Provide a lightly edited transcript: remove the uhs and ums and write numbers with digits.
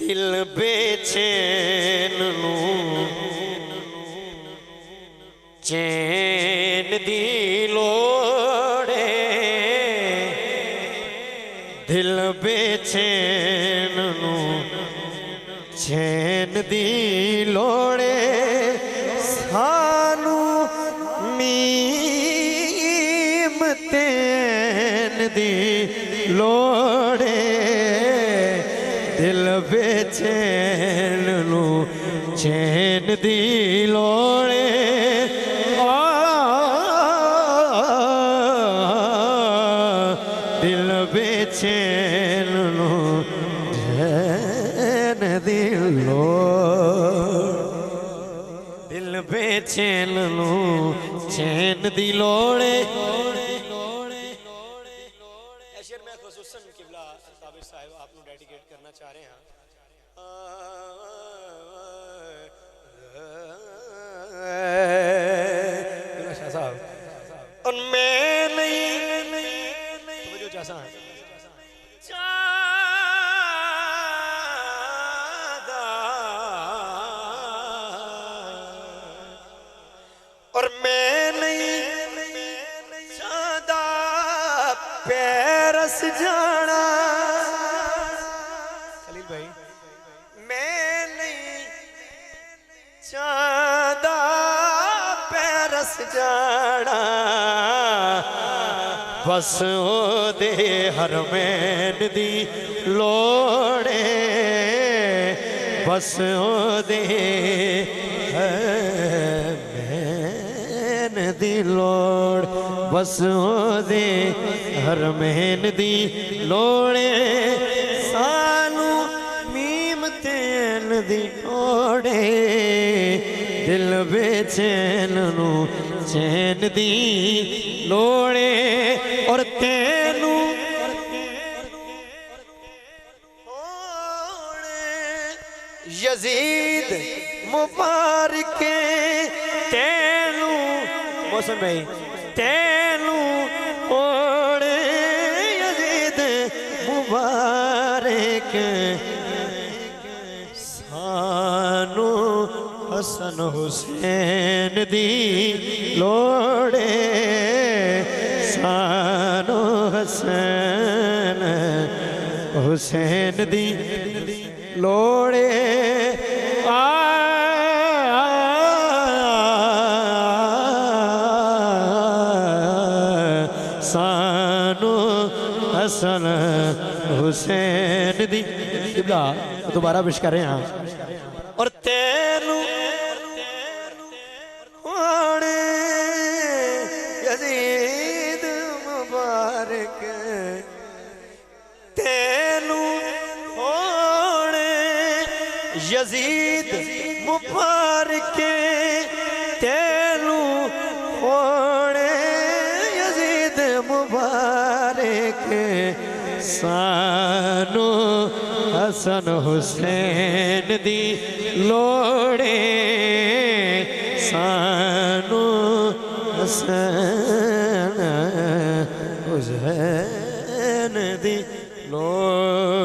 دل بے چین نوں چین دی لوڑے دل بے چین نوں چین دی لوڑے سانو میم تین دی لوڑے دل بے چین نوں چین دی لوڑے دل بے چین نوں چین دی لوڑ دل بے چین نوں چین دی لوڑے شعر میں خصوصاً قبلہ طابر صاحب آپ نے ڈیڈیکیٹ کرنا چاہ رہے ہیں شاہ صاحب اور میں نہیں توجہ چاہتا ہے اور میں نہیں چاہتا پیرس جانا خلیل بھائی میں نہیں چاہتا پیرس جانا بس او دے حرمین دی لوڑے بس او دے حرمین دی لوڑ بس او دے حرمین دی لوڑے سانو میم تین دی لوڑے دل بے چین نوں چین دی لوڑے اور تینوں یزید مبارک تینوں محسن بھائی تینوں اوڑے یزید مبارک سانو حسن حسین دی لوڑے سانو حسن حسین دی لوڑے سانو حسن حسین دی قبلہ دوبارہ پیش کر رہے ہیں اور تینوں اوڑے یزید مبارک تینوں اوڑے یزید مبارک تینوں اوڑے یزید مبارک سانو حسن حسین دی لوڑے سانو حسن حسین دی لوڑے